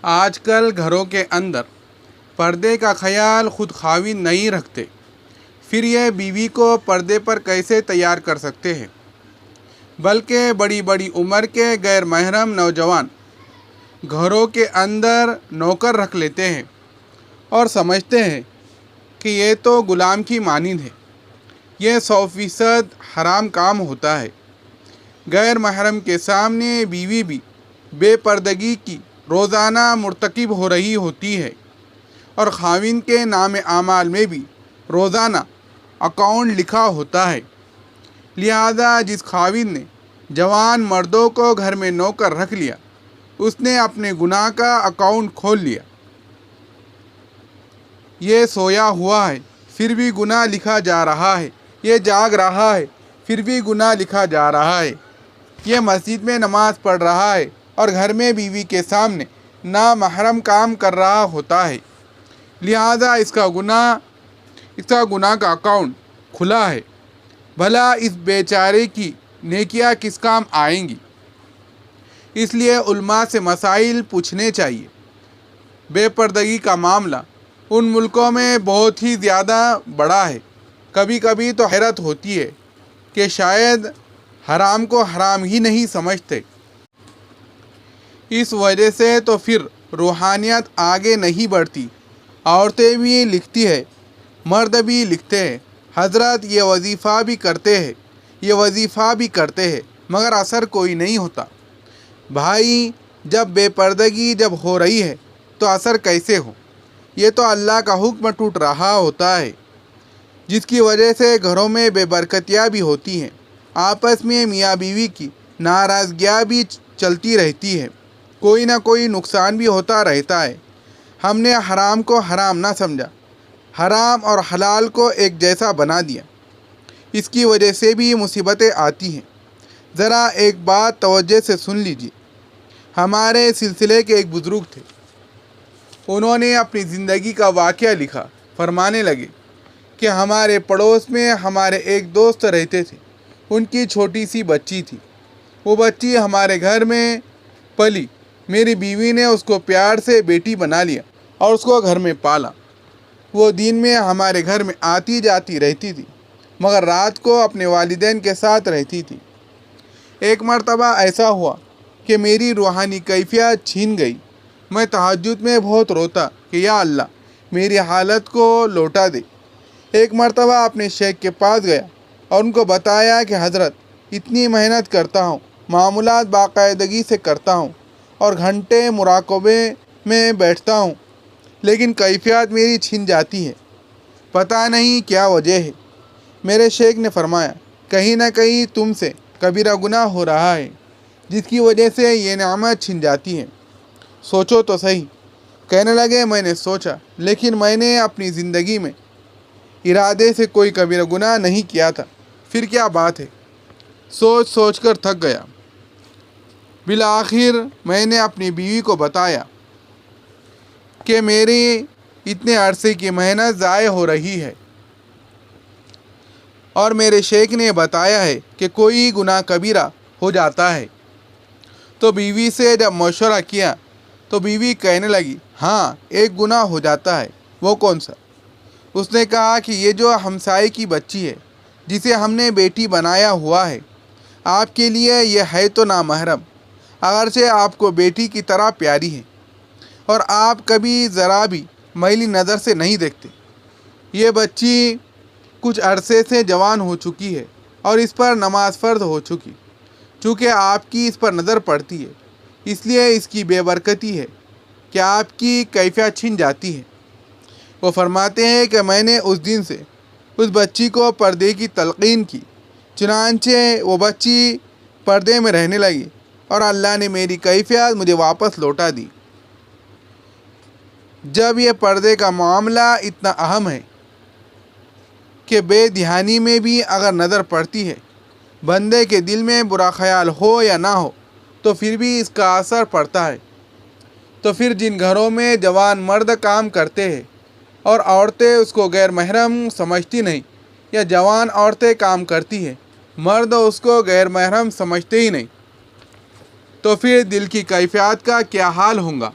آج کل گھروں کے اندر پردے کا خیال خود خاوند نہیں رکھتے، پھر یہ بیوی کو پردے پر کیسے تیار کر سکتے ہیں؟ بلکہ بڑی بڑی عمر کے غیر محرم نوجوان گھروں کے اندر نوکر رکھ لیتے ہیں اور سمجھتے ہیں کہ یہ تو غلام کی مانند ہے۔ یہ 100% حرام کام ہوتا ہے۔ غیر محرم کے سامنے بیوی بھی بے پردگی کی روزانہ مرتکب ہو رہی ہوتی ہے، اور خاوند کے نام اعمال میں بھی روزانہ اکاؤنٹ لکھا ہوتا ہے۔ لہذا جس خاوند نے جوان مردوں کو گھر میں نوکر رکھ لیا، اس نے اپنے گناہ کا اکاؤنٹ کھول لیا۔ یہ سویا ہوا ہے، پھر بھی گناہ لکھا جا رہا ہے۔ یہ جاگ رہا ہے، پھر بھی گناہ لکھا جا رہا ہے۔ یہ مسجد میں نماز پڑھ رہا ہے اور گھر میں بیوی کے سامنے نامحرم کام کر رہا ہوتا ہے۔ لہذا اس کا گناہ کا اکاؤنٹ کھلا ہے۔ بھلا اس بیچارے کی نیکیاں کس کام آئیں گی؟ اس لیے علماء سے مسائل پوچھنے چاہیے۔ بے پردگی کا معاملہ ان ملکوں میں بہت ہی زیادہ بڑا ہے۔ کبھی کبھی تو حیرت ہوتی ہے کہ شاید حرام کو حرام ہی نہیں سمجھتے۔ اس وجہ سے تو پھر روحانیت آگے نہیں بڑھتی۔ عورتیں بھی لکھتی ہیں، مرد بھی لکھتے ہیں، حضرات یہ وظیفہ بھی کرتے ہیں، مگر اثر کوئی نہیں ہوتا۔ بھائی، جب بے پردگی جب ہو رہی ہے تو اثر کیسے ہو؟ یہ تو اللہ کا حکم ٹوٹ رہا ہوتا ہے، جس کی وجہ سے گھروں میں بے برکتیاں بھی ہوتی ہیں، آپس میں میاں بیوی کی ناراضگیاں بھی چلتی رہتی ہیں، کوئی نہ کوئی نقصان بھی ہوتا رہتا ہے۔ ہم نے حرام کو حرام نہ سمجھا، حرام اور حلال کو ایک جیسا بنا دیا۔ اس کی وجہ سے بھی مصیبتیں آتی ہیں۔ ذرا ایک بات توجہ سے سن لیجیے۔ ہمارے سلسلے کے ایک بزرگ تھے، انہوں نے اپنی زندگی کا واقعہ لکھا۔ فرمانے لگے کہ ہمارے پڑوس میں ہمارے ایک دوست رہتے تھے، ان کی چھوٹی سی بچی تھی۔ وہ بچی ہمارے گھر میں پلی، میری بیوی نے اس کو پیار سے بیٹی بنا لیا اور اس کو گھر میں پالا۔ وہ دن میں ہمارے گھر میں آتی جاتی رہتی تھی، مگر رات کو اپنے والدین کے ساتھ رہتی تھی۔ ایک مرتبہ ایسا ہوا کہ میری روحانی کیفیت چھین گئی۔ میں تہجد میں بہت روتا کہ یا اللہ، میری حالت کو لوٹا دے۔ ایک مرتبہ اپنے شیخ کے پاس گیا اور ان کو بتایا کہ حضرت، اتنی محنت کرتا ہوں، معاملات باقاعدگی سے کرتا ہوں اور گھنٹے مراقبے میں بیٹھتا ہوں، لیکن کیفیت میری چھن جاتی ہے، پتہ نہیں کیا وجہ ہے۔ میرے شیخ نے فرمایا، کہیں نہ کہیں تم سے کبیرہ گناہ ہو رہا ہے، جس کی وجہ سے یہ نعمت چھن جاتی ہے۔ سوچو تو صحیح۔ کہنے لگے، میں نے سوچا، لیکن میں نے اپنی زندگی میں ارادے سے کوئی کبیرہ گناہ نہیں کیا تھا، پھر کیا بات ہے؟ سوچ سوچ کر تھک گیا۔ بالآخر میں نے اپنی بیوی کو بتایا کہ میری اتنے عرصے کی محنت ضائع ہو رہی ہے، اور میرے شیخ نے بتایا ہے کہ کوئی گناہ کبیرہ ہو جاتا ہے۔ تو بیوی سے جب مشورہ کیا تو بیوی کہنے لگی، ہاں، ایک گناہ ہو جاتا ہے۔ وہ کون سا؟ اس نے کہا کہ یہ جو ہمسائے کی بچی ہے، جسے ہم نے بیٹی بنایا ہوا ہے، آپ کے لیے یہ ہے تو نامحرم، اگرچہ آپ کو بیٹی کی طرح پیاری ہے، اور آپ کبھی ذرا بھی میلی نظر سے نہیں دیکھتے۔ یہ بچی کچھ عرصے سے جوان ہو چکی ہے اور اس پر نماز فرض ہو چکی۔ چونکہ آپ کی اس پر نظر پڑتی ہے، اس لیے اس کی بے برکتی ہے کہ آپ کی کیفیت چھن جاتی ہے۔ وہ فرماتے ہیں کہ میں نے اس دن سے اس بچی کو پردے کی تلقین کی، چنانچہ وہ بچی پردے میں رہنے لگی اور اللہ نے میری کیفیت مجھے واپس لوٹا دی۔ جب یہ پردے کا معاملہ اتنا اہم ہے کہ بے دھیانی میں بھی اگر نظر پڑتی ہے، بندے کے دل میں برا خیال ہو یا نہ ہو تو پھر بھی اس کا اثر پڑتا ہے، تو پھر جن گھروں میں جوان مرد کام کرتے ہیں اور عورتیں اس کو غیر محرم سمجھتی نہیں، یا جوان عورتیں کام کرتی ہیں، مرد اس کو غیر محرم سمجھتے ہی نہیں، تو پھر دل کی کیفیت کا کیا حال ہوگا؟